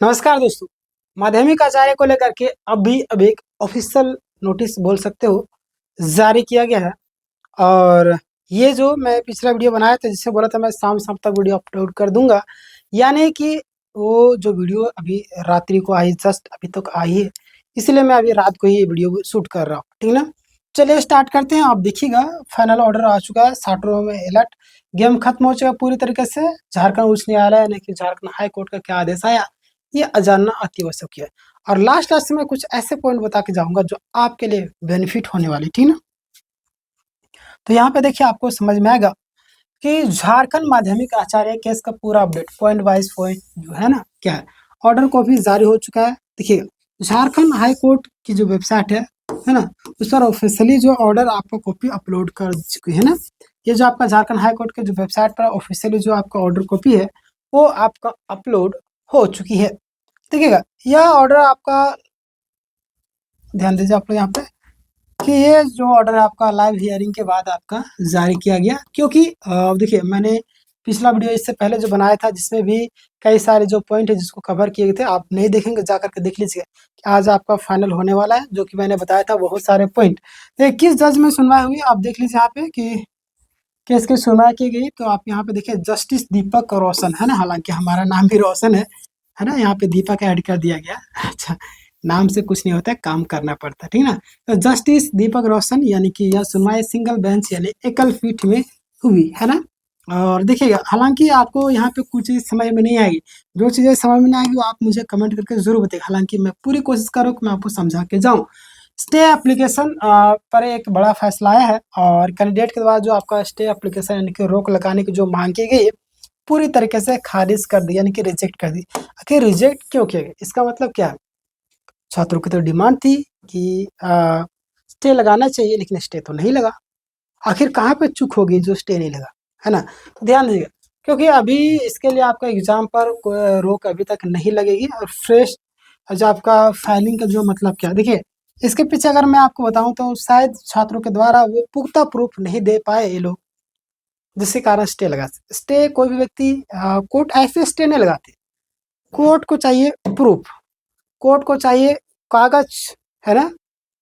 नमस्कार दोस्तों। माध्यमिक आचार्य को लेकर के अब एक ऑफिशियल नोटिस बोल सकते हो जारी किया गया है। और ये जो मैं पिछला वीडियो बनाया था जिससे बोला था मैं शाम शाम तक वीडियो अपलोड कर दूंगा, यानी कि वो जो वीडियो अभी रात्रि को आई, जस्ट अभी तक आई है, इसलिए मैं अभी रात को ही वीडियो शूट कर रहा हूँ। ठीक ना, चलिए स्टार्ट करते हैं। आप देखिएगा फाइनल ऑर्डर आ चुका है, छात्रों में अलर्ट, गेम खत्म हो चुका पूरी तरीके से। झारखंड उच्च न्यायालय यानी कि झारखंड हाई कोर्ट का क्या आदेश आया, ये जानना अति आवश्यक है। और लास्ट लास्ट में कुछ ऐसे पॉइंट बता के जाऊंगा जो आपके लिए बेनिफिट होने वाले, ठीक ना। तो यहाँ पे देखिए आपको समझ में आएगा कि झारखंड माध्यमिक आचार्य केस का पूरा अपडेट पॉइंट वाइज पॉइंट जो है ना क्या है, ऑर्डर कॉपी जारी हो चुका है। देखिएगा झारखंड हाई कोर्ट की जो वेबसाइट है ना, उस पर ऑफिशियली जो ऑर्डर आपको कॉपी अपलोड कर चुकी है ना। ये जो आपका झारखंड हाई कोर्ट के जो वेबसाइट पर ऑफिशियली जो आपका ऑर्डर कॉपी है वो आपका अपलोड हो चुकी है। देखिएगा यह ऑर्डर आपका, ध्यान दीजिए आप लोग यहाँ पे कि ये जो ऑर्डर है आपका लाइव हियरिंग के बाद आपका जारी किया गया। क्योंकि देखिए मैंने पिछला वीडियो इससे पहले जो बनाया था जिसमें भी कई सारे जो पॉइंट है जिसको कवर किए गए थे, आप नहीं देखेंगे जा करके देख लीजिए कि आज आपका फाइनल होने वाला है। जो कि मैंने बताया था बहुत सारे पॉइंट। तो किस जज में सुनवाई हुई आप देख लीजिए यहाँ पे कि केस की सुनवाई की गई। तो आप यहाँ पे देखिए जस्टिस दीपक रोशन है ना, हालांकि हमारा नाम भी रोशन है ना, यहाँ पे दीपक ऐड कर दिया गया। अच्छा, नाम से कुछ नहीं होता है, काम करना पड़ता है, ठीक ना। तो जस्टिस दीपक रोशन यानी कि यह सुनवाई सिंगल बेंच यानी एकल पीठ में हुई है ना। और देखिएगा हालांकि आपको यहाँ पे कुछ चीज़ समझ में नहीं आएगी, जो चीज़ें समझ में नहीं आएगी वो आप मुझे कमेंट करके जरूर बताइए। हालांकि मैं पूरी कोशिश करूँ कि मैं आपको समझा के जाऊँ। स्टे एप्लीकेशन पर एक बड़ा फैसला आया है और कैंडिडेट के द्वारा जो आपका स्टे एप्लीकेशन यानी कि रोक लगाने की जो मांग की गई है पूरी तरीके से खारिज कर दी यानी कि रिजेक्ट कर दी। आखिर रिजेक्ट क्यों किया गया, इसका मतलब क्या है? छात्रों की तो डिमांड थी कि स्टे लगाना चाहिए लेकिन स्टे तो नहीं लगा। आखिर कहाँ पे चूक होगी जो स्टे नहीं लगा, है ना। तो ध्यान दीजिएगा क्योंकि अभी इसके लिए आपका एग्जाम पर कोई रोक अभी तक नहीं लगेगी। और फ्रेश जो आपका फाइलिंग का जो मतलब क्या, देखिए इसके पीछे अगर मैं आपको बताऊं तो शायद छात्रों के द्वारा वो पुख्ता प्रूफ नहीं दे पाए ये लोग, जिसके कारण स्टे लगा। स्टे कोई भी व्यक्ति कोर्ट ऐसे स्टे नहीं लगाते, कोर्ट को चाहिए प्रूफ, कोर्ट को चाहिए कागज, है ना।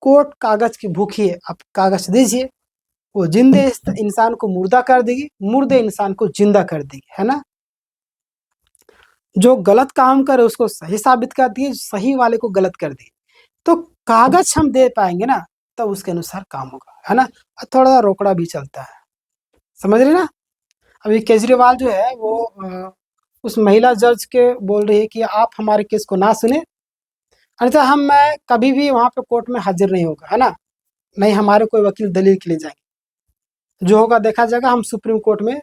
कोर्ट कागज की भूखी है, आप कागज दीजिए, वो जिंदे इंसान को मुर्दा कर देगी, मुर्दे इंसान को जिंदा कर देगी, है ना। जो गलत काम करे उसको सही साबित कर दिए, सही वाले को गलत कर दिए। तो कागज हम दे पाएंगे ना तब उसके अनुसार काम होगा, है ना। और थोड़ा रोकड़ा भी चलता है, समझ रहे ना। अभी केजरीवाल जो है वो उस महिला जज के बोल रही है कि आप हमारे केस को ना सुने, अन्यथा हम मैं कभी भी वहां पे कोर्ट में हाजिर नहीं होगा, है ना। नहीं हमारे कोई वकील दलील के लिए जाएंगे, जो होगा देखा जाएगा। हम सुप्रीम कोर्ट में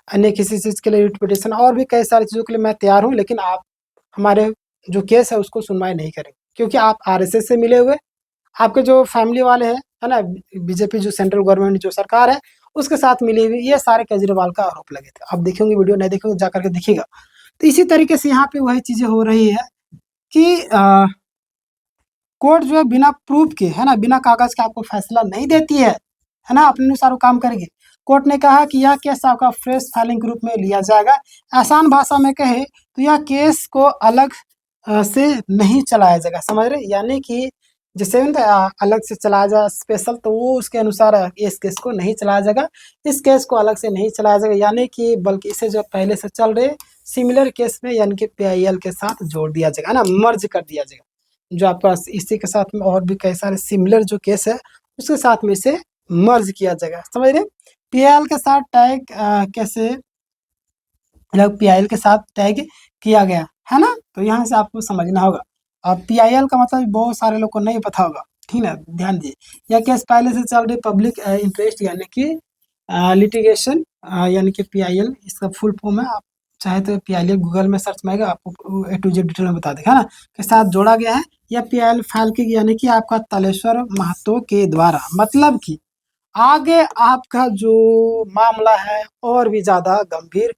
अन्य किसी चीज़ के लिए रिट पिटिशन और भी कई सारी चीज़ों के लिए मैं तैयार हूँ, लेकिन आप हमारे जो केस है उसको सुनवाई नहीं करेंगे क्योंकि आप आरएसएस से मिले हुए, आपके जो फैमिली वाले हैं, है ना, बीजेपी जो सेंट्रल गवर्नमेंट जो सरकार है उसके साथ मिली हुई, ये सारे केजरीवाल का आरोप लगे थे। आप देखेंगे वीडियो, नहीं देखेंगे जा करके देखिएगा। तो इसी तरीके से यहाँ पे वही चीज़ें हो रही है कि कोर्ट जो है बिना प्रूफ के, है ना, बिना कागज के आपको फैसला नहीं देती है ना, अपने अनुसार वो काम करेगी। कोर्ट ने कहा कि यह केस आपका फ्रेश फाइलिंग के रूप में लिया जाएगा। आसान भाषा में कहे तो यह केस को अलग से नहीं चलाया जाएगा, समझ रहे। यानी कि जैसे अलग से चलाया जाए स्पेशल, तो वो उसके अनुसार इस केस को नहीं चलाया जाएगा, इस केस को अलग से नहीं चलाया जाएगा, यानी कि बल्कि इसे जो पहले से चल रहे सिमिलर केस में यानी कि पीआईएल के साथ जोड़ दिया जाएगा, है ना, मर्ज कर दिया जाएगा। जो आपका इसी के साथ में और भी कई सारे सिमिलर जो केस है उसके साथ में इसे मर्ज किया जाएगा, समझ रहे। पीआईएल के साथ टैग कैसे, पीआईएल के साथ टैग किया गया है ना, तो यहाँ से आपको समझना होगा। और पीआईएल का मतलब बहुत सारे लोग को नहीं पता होगा, ठीक है, ध्यान दीजिए। यह केस पहले से चल रही पब्लिक इंटरेस्ट यानी कि लिटिगेशन यानी कि पीआईएल, इसका फुल फॉर्म है। आप चाहे तो पीआईएल गूगल में सर्च मारेगा, आपको ए टू जेड डिटेल में बता देगा, है ना, के साथ जोड़ा गया है। यह पीआईएल फाइल की यानी कि आपका तालेश्वर महतो के द्वारा, मतलब कि आगे आपका जो मामला है और भी ज्यादा गंभीर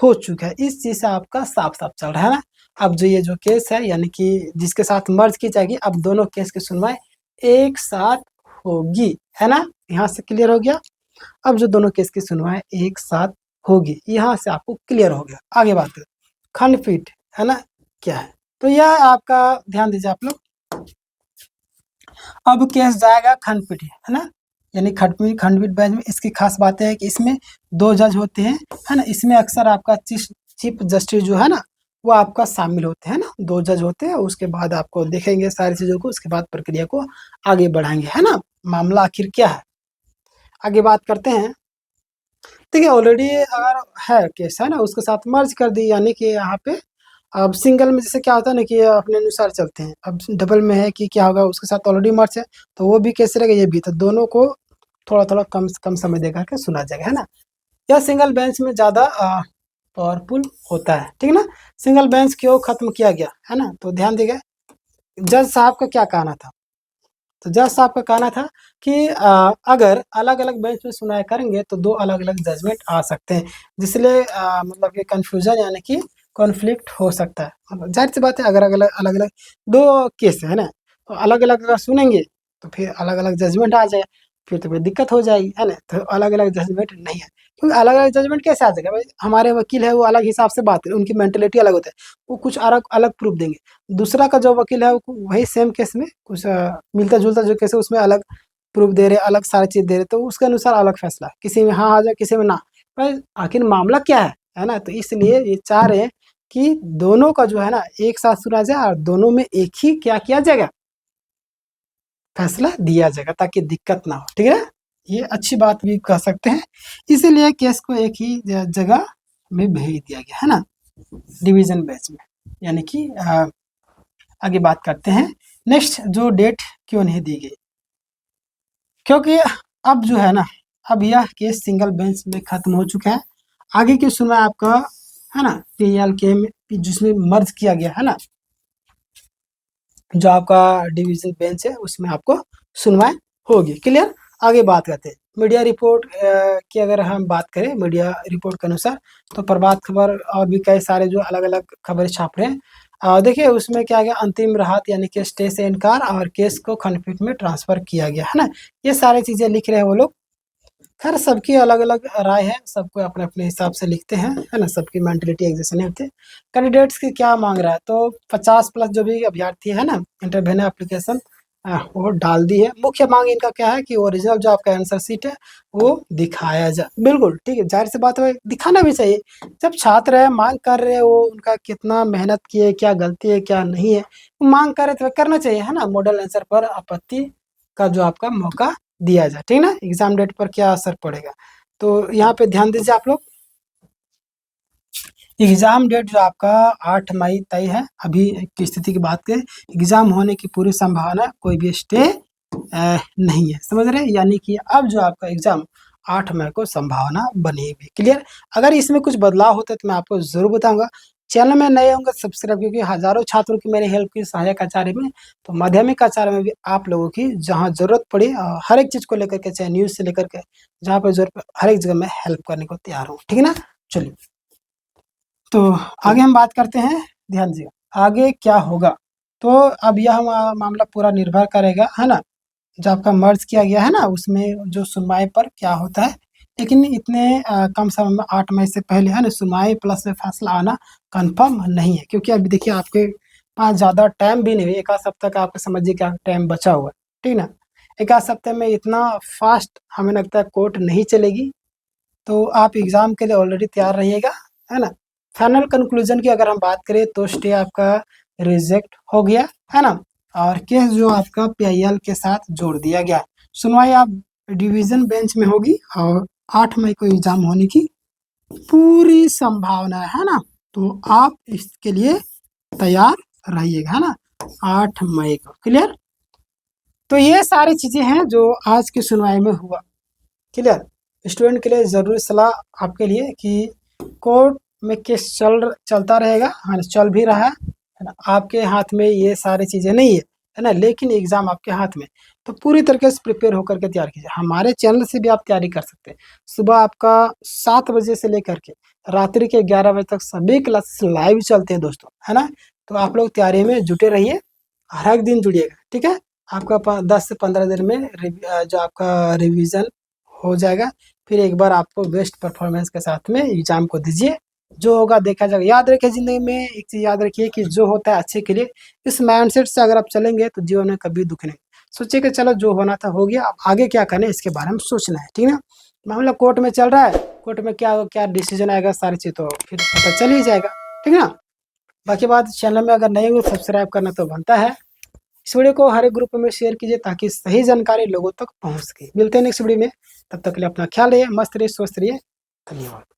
हो चुका है, इस चीज से आपका साफ साफ चल रहा है ना। अब जो ये जो केस है यानी कि जिसके साथ मर्ज की जाएगी, अब दोनों केस की सुनवाई एक साथ होगी, है ना। यहाँ से क्लियर हो गया। अब जो दोनों केस की सुनवाई एक साथ होगी, यहाँ से आपको क्लियर हो गया। आगे बात करें खंडपीठ, है ना, क्या है। तो यह आपका ध्यान दीजिए आप लोग। अब केस जाएगा खंडपीठ, है ना, यानी खंडपीठ बेंच में। इसकी खास बात है कि इसमें 2 जज होते हैं, है ना। इसमें अक्सर आपका चीफ जस्टिस जो है ना वो आपका शामिल होते हैं ना, 2 जज होते हैं। उसके बाद आपको देखेंगे सारी चीज़ों को, उसके बाद प्रक्रिया को आगे बढ़ाएंगे, है ना। मामला आखिर क्या है, आगे बात करते हैं। देखिए ऑलरेडी अगर है केस, है ना, उसके साथ मर्ज कर दी, यानी कि यहाँ पे अब सिंगल में जैसे क्या होता है ना कि अपने अनुसार चलते हैं। अब डबल में है कि क्या होगा, उसके साथ ऑलरेडी मर्ज है तो वो भी केस रहेगा, ये भी। तो दोनों को थोड़ा थोड़ा कम कम समय दे करके सुना जाएगा, है ना। यह सिंगल बेंच में ज़्यादा पावरफुल होता है, ठीक है ना। सिंगल बेंच क्यों खत्म किया गया, है ना, तो ध्यान दीजिए जज साहब का क्या कहना था। तो जज साहब का कहना था कि अगर अलग अलग बेंच में सुनाई करेंगे तो 2 अलग अलग जजमेंट आ सकते हैं, जिसलिए मतलब कि कन्फ्यूजन यानी कि कॉन्फ्लिक्ट हो सकता है। मतलब जाहिर सी बात है, अगर अलग अलग 2 केस है ना, तो अलग अलग अगर सुनेंगे तो फिर अलग अलग जजमेंट आ जाए, फिर तो कोई दिक्कत हो जाएगी, है ना। तो अलग अलग जजमेंट नहीं है, क्योंकि अलग अलग जजमेंट कैसे आ जाएगा भाई। हमारे वकील है वो अलग हिसाब से बात करें, उनकी मेंटेलिटी अलग होता है, वो कुछ अलग अलग प्रूफ देंगे। दूसरा का जो वकील है वो वही सेम केस में कुछ मिलता जुलता जो केस है उसमें अलग प्रूफ दे रहे, अलग सारी चीज दे रहे, तो उसके अनुसार अलग फैसला, किसी में हाँ आ जाए किसी में ना। पर आखिर मामला क्या है ना। तो इसलिए ये चाह रहे हैं कि दोनों का जो है ना एक साथ सुना जाए और दोनों में एक ही क्या किया जाएगा, फैसला दिया जाएगा, ताकि दिक्कत ना हो, ठीक है। ये अच्छी बात भी कह सकते हैं। इसीलिए केस को एक ही जगह में भेज दिया गया, है ना, डिवीजन बेंच में। यानी कि आगे बात करते हैं। नेक्स्ट जो डेट क्यों नहीं दी गई, क्योंकि अब जो है ना, अब यह केस सिंगल बेंच में खत्म हो चुका है। आगे की सुनवाई आपका, है ना, PLK में जिसमें मर्ज किया गया, है ना, जो आपका डिवीजन बेंच है उसमें आपको सुनवाई होगी। क्लियर। आगे बात करते हैं मीडिया रिपोर्ट की। अगर हम बात करें मीडिया रिपोर्ट के अनुसार, तो प्रभात खबर और भी कई सारे जो अलग अलग खबरें छाप रहे हैं। देखिए उसमें क्या गया, अंतिम राहत यानी कि स्टे से इनकार और केस को खंडपीठ में ट्रांसफर किया गया, है ना। ये सारी चीजें लिख रहे हैं वो लोग। खैर सबकी अलग अलग राय है, सबको अपने अपने हिसाब से लिखते हैं, है ना, सबकी मेंटलिटी एक जैसे नहीं होती। कैंडिडेट्स की क्या मांग रहा है, तो 50+ जो भी अभ्यर्थी है ना इंटरव्यू एप्लीकेशन वो डाल दी है। मुख्य मांग इनका क्या है कि ओरिजिनल जो आपका आंसर शीट है वो दिखाया जाए। बिल्कुल ठीक है, जाहिर सी बात है, दिखाना भी चाहिए। जब छात्र है मांग कर रहे हैं, वो उनका कितना मेहनत किए, क्या गलती है क्या नहीं है, मांग कर रहे तो करना चाहिए, है ना। मॉडल आंसर पर आपत्ति का जो आपका मौका दिया जाए, ठीक ना। एग्जाम डेट पर क्या असर पड़ेगा, तो यहाँ पे ध्यान दीजिए आप लोग। एग्जाम डेट जो आपका 8 मई तय है। अभी की स्थिति की बात करें, एग्जाम होने की पूरी संभावना, कोई भी स्टे नहीं है, समझ रहे हैं। यानी कि अब जो आपका एग्जाम 8 मई को संभावना बनी हुई। क्लियर। अगर इसमें कुछ बदलाव होता है तो मैं आपको जरूर बताऊंगा। चैनल में नए होंगे सब्सक्राइब, क्योंकि हजारों छात्रों की मैंने हेल्प की सहायक आचार्य में, तो माध्यमिक आचार्य में भी आप लोगों की जहां जरूरत पड़ी हर एक चीज को लेकर के, चाहे न्यूज से लेकर के जहाँ पर जरूरत हर एक जगह मैं हेल्प करने को तैयार हूँ, ठीक है ना। चलिए तो आगे हम बात करते हैं। ध्यान दीजिए आगे क्या होगा। तो अब यह मामला पूरा निर्भर करेगा, है ना, जो आपका मर्ज किया गया है ना उसमें जो सुनवाई पर क्या होता है। लेकिन इतने कम समय में 8 मई से पहले, है ना, सुनवाई प्लस में फैसला आना कंफर्म नहीं है, क्योंकि अभी देखिए आपके पास ज़्यादा टाइम भी नहीं है। एक आध सप्ताह का आपको समझिए क्या टाइम बचा हुआ है, ठीक ना। एक आध सप्ताह में इतना फास्ट हमें लगता है कोर्ट नहीं चलेगी। तो आप एग्ज़ाम के लिए ऑलरेडी तैयार रहिएगा, है ना। फाइनल कंक्लूजन की अगर हम बात करें तो स्टे आपका रिजेक्ट हो गया, है ना, और केस जो आपका PIL के साथ जोड़ दिया गया। सुनवाई आप डिवीजन बेंच में होगी और 8 मई को एग्जाम होने की पूरी संभावना है ना। तो आप इसके लिए तैयार रहिएगा, है ना, 8 मई को। क्लियर। तो ये सारी चीजें हैं जो आज की सुनवाई में हुआ। क्लियर। स्टूडेंट के लिए ज़रूरी सलाह आपके लिए कि कोर्ट में केस चलता रहेगा, हाँ चल भी रहा है ना। आपके हाथ में ये सारी चीज़ें नहीं है ना, लेकिन एग्ज़ाम आपके हाथ में। तो पूरी तरीके से प्रिपेयर होकर के तैयार कीजिए। हमारे चैनल से भी आप तैयारी कर सकते हैं। सुबह आपका 7 बजे से लेकर के रात्रि के 11 बजे तक सभी क्लासेस लाइव चलते हैं दोस्तों, है ना। तो आप लोग तैयारी में जुटे रहिए, हर एक दिन जुड़िएगा, ठीक है। आपका 10 से 15 दिन में जो आपका रिवीजन हो जाएगा। फिर एक बार आपको बेस्ट परफॉर्मेंस के साथ में एग्जाम को दीजिए, जो होगा देखा जाएगा। याद रखिए ज़िंदगी में एक चीज़ याद रखिए कि जो होता है अच्छे के लिए, इस माइंडसेट से अगर आप चलेंगे तो जीवन में कभी दुःख नहीं। सोचिए कि चलो जो होना था हो गया, अब आगे क्या करना है इसके बारे में सोचना है, ठीक है ना? मामला कोर्ट में चल रहा है, कोर्ट में क्या क्या डिसीजन आएगा सारी चीज़ तो फिर पता चल ही जाएगा, ठीक है ना? बाकी बात, चैनल में अगर नए हो सब्सक्राइब करना तो बनता है। इस वीडियो को हर एक ग्रुप में शेयर कीजिए ताकि सही जानकारी लोगों तक पहुँच सके। मिलते हैं नेक्स्ट वीडियो में, तब तक के लिए अपना ख्याल रखिए, मस्त रहिए, स्वस्थ रहिए। धन्यवाद।